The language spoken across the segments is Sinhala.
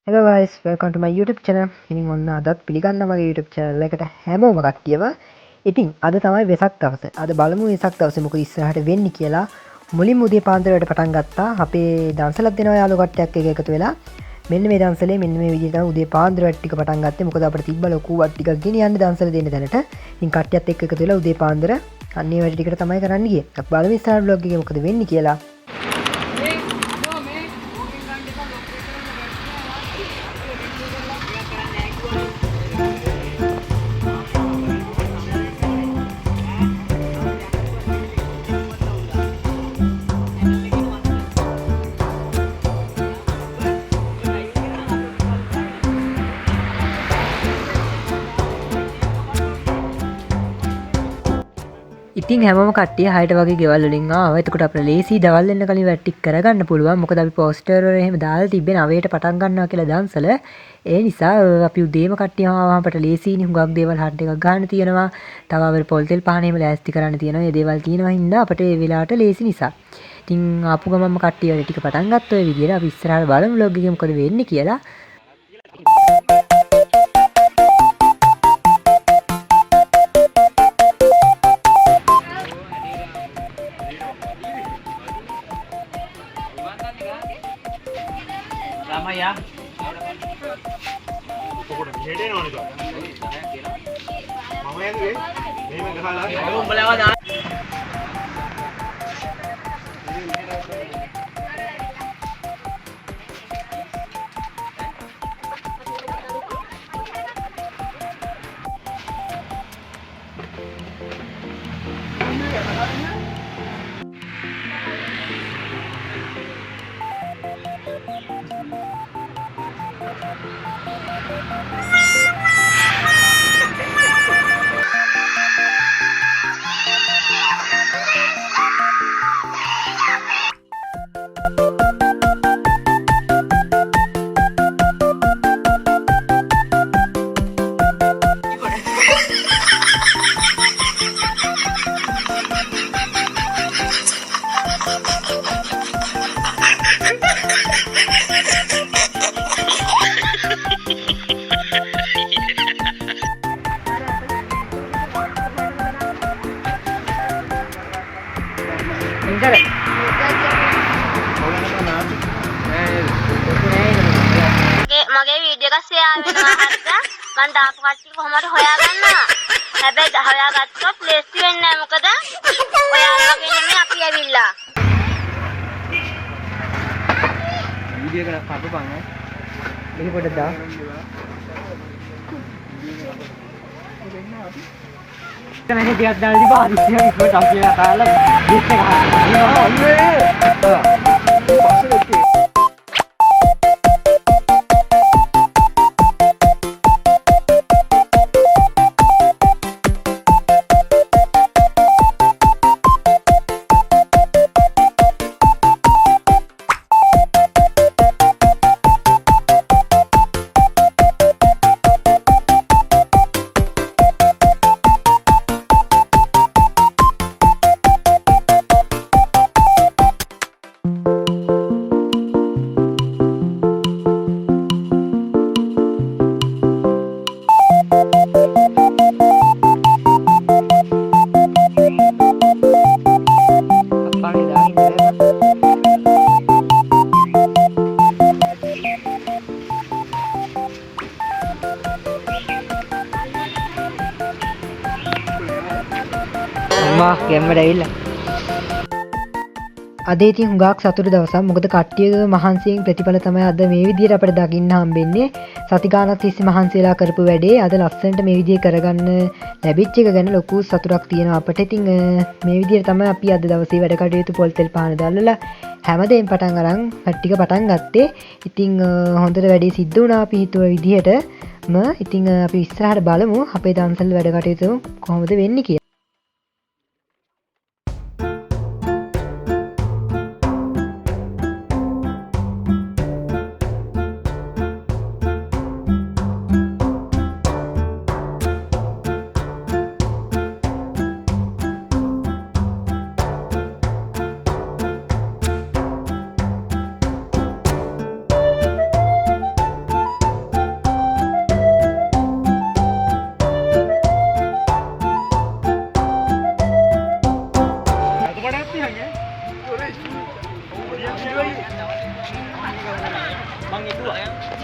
Hello guys, welcome to my YouTube channel. ඉතින් ඔන්න අදත් පිළිගන්න මගේ YouTube channel එකට හැමෝම කට්ටියව. ඉතින් අද තමයි වෙසක් දවස. අද බලමු වෙසක් දවසේ මොකද ඉස්සරහට වෙන්නේ කියලා. මුලින්ම උදේ පාන්දරට පටන් ගත්තා. අපේ දන්සලක් දෙනවා යාළුවෝ කට්ටියක් එක එකතු වෙලා. මෙන්න මේ දන්සලේ මෙන්න මේ විදිහට තමයි උදේ පාන්දර වැට් ටික පටන් ගත්තේ. මොකද අපිට තිබ්බ ලොකු වත් ටිකක් ගෙනියන්න දන්සල දෙන්න දැනට. ඉතින් කට්ටියත් එක්ක එකතු වෙලා උදේ පාන්දර අන්නේ වැඩ ටිකට තමයි කරන්න ගියේ. අපි බලමු ඉස්සරහට vlog එකේ මොකද වෙන්නේ කියලා. ඉතින් හැමෝම කට්ටිය 6ට වගේ ගෙවල් වලින් ආවා. එතකොට අපිට ලේසි දවල් වෙන්න කලින් වැට් ටික කරගන්න පුළුවන්. මොකද අපි පෝස්ටර් වල එහෙම දාලා තිබ්බේ 9ට පටන් ගන්නවා කියලා දන්සල. ඒ නිසා අපි උදේම කට්ටිය ආවම අපිට ලේසියිනේ හුඟක් දේවල් හන්ට් එකක් ගන්න තියෙනවා. තව අපිට පොල් තෙල් පහන එහෙම ලෑස්ති කරන්න තියෙනවා. මේ දේවල් තියෙනවා හින්දා අපිට ඒ වෙලාවට ලේසි නිසා. ඉතින් ආපු ගමන්ම කට්ටිය වැඩ ටික පටන් ගත්තා. ඔය විදිහට අපි ඉස්සරහට බලමු vlog එකේ මොකද වෙන්නේ කියලා. Ramaya. පොකට මෙහෙට එනවනේ તો. මම යන්නේ මෙහෙම ගහලා උඹලව දාන්න. මගේ වීඩියෝ එක ෂෙයා වෙනවා හරිද? මම දාපු කට්ටිය කොහොමද හොයාගන්නවා? හැබැයි හොයාගත්තොත් ලේසි වෙන්නේ නැහැ මොකද? ඔයාලා වගේ නෙමෙයි අපි ඇවිල්ලා. වීඩියෝ එක කපපන් ඈ. මෙහි පොඩ්ඩක් දාන්න. තමයි දෙයක් දාලා තිබා අදිස්සියක් ඉක්මනට අපි තාලා ලිස්ට් එක හදන්න. අම්මා ගැම්මට ඇවිල්ලා. අද ඉතින් හුඟක් සතුටු දවසක්. මොකද කට්ටියගේ මහන්සියෙන් ප්‍රතිඵල තමයි අද මේ විදිහට අපිට දකින්න හම්බෙන්නේ. සති ගානක් තිස්සේ මහන්සි වෙලා කරපු වැඩේ අද ලස්සනට මේ විදිහේ කරගන්න ලැබිච්ච එක ගැන ලොකු සතුටක් තියෙනවා අපිට. ඉතින් මේ විදිහට තමයි අපි අද දවසේ වැඩ කටයුතු පොල් තෙල් පහන දාලා හැමදේම පටන් අරන් ටික පටන් ගත්තේ. ඉතින් හොඳට වැඩේ සිද්ධ වුණා අපි හිතුව විදිහටම. ඉතින් අපි ඉස්සරහට බලමු අපේ දන්සල් වැඩ කටයුතු කොහොමද වෙන්නේ කියලා.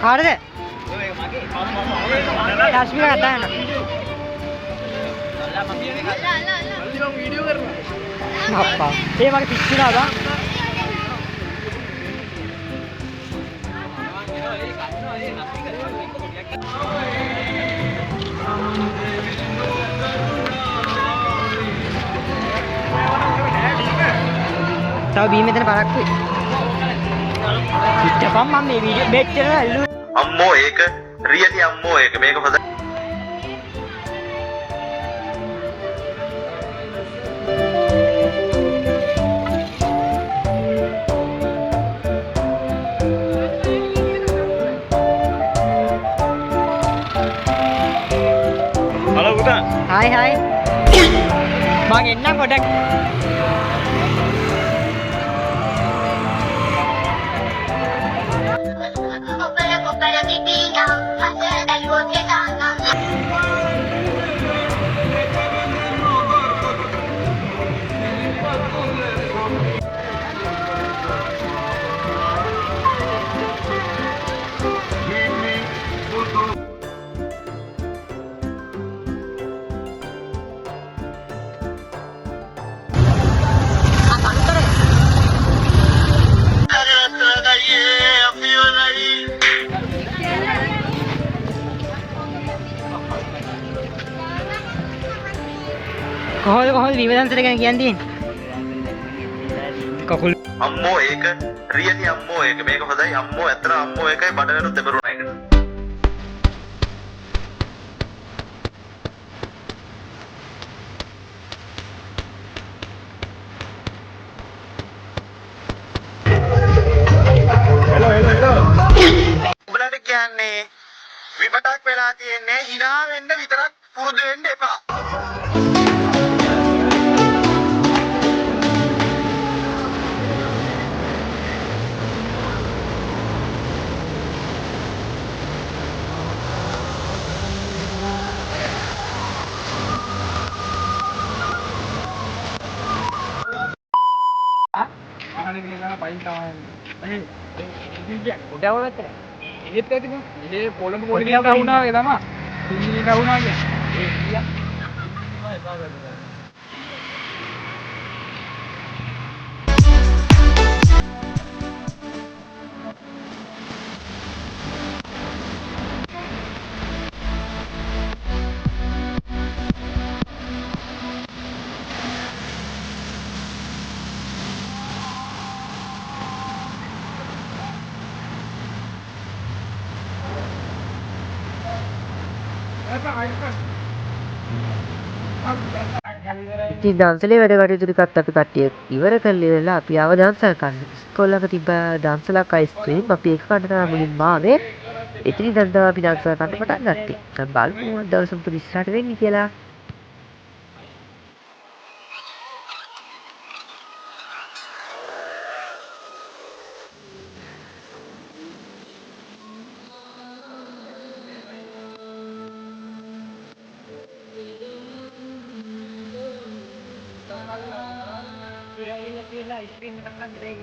කාටද? ඒක මගේ. රශ්මික කතා කරනවා. අල්ලා මම වීඩියෝ කරනවා. අප්පා. ඒ මගේ පිච්චුණා බං. තව බී මෙතන පරක්කුයි. පිටපම් මම මේ වීඩියෝ මෙච්චර ඇල්ලුවේ. අම්මෝ ඒක රියලි අම්මෝ ඒක මේක හොඳයි. හලෝ පුතා. Hi hi. මං එන්නම් පොඩක්. කොහොමද විමදන්සට ගැන කියන්නේ? කකුල් අම්මෝ ඒක රියලි අම්මෝ ඒක මේක හොඳයි. අම්මෝ ඇත්තට අම්මෝ ඒකයි බඩවැලුත් දෙබරුණා ඒක. උඹලට කියන්නේ විපතක් වෙලා තියෙන්නේ hina වෙන්න විතරක් පුරුදු වෙන්න එපා. අහන්නේ කියලා පයින් තමයි. උඩවලට. ඒත් ඇතිද? ඒ පොළඹ පොඩි කවුනා වගේ තමයි. සිංහලේ කවුනා කියන්නේ. ඉතින් දන්සලේ වැඩ කටයුතු ටිකත් අපි කට්ටිය ඉවර කරලා ඉවරලා අපි ආව දන්සල් කන්න. ඉස්කෝලේක තිබ්බ දන්සලක් අයිස්ක්‍රීම් අපි ඒක කන්න තමයි මුලින්ම ආවේ. එතනින් දැන් තමයි අපි දන්සල් කන්න පටන් ගත්තේ. දැන් බලමු දවස් මුතු ඉස්සරහට වෙන්නේ කියලා. අයිස්ක්‍රීම් එකක් ගන්න දෙයි.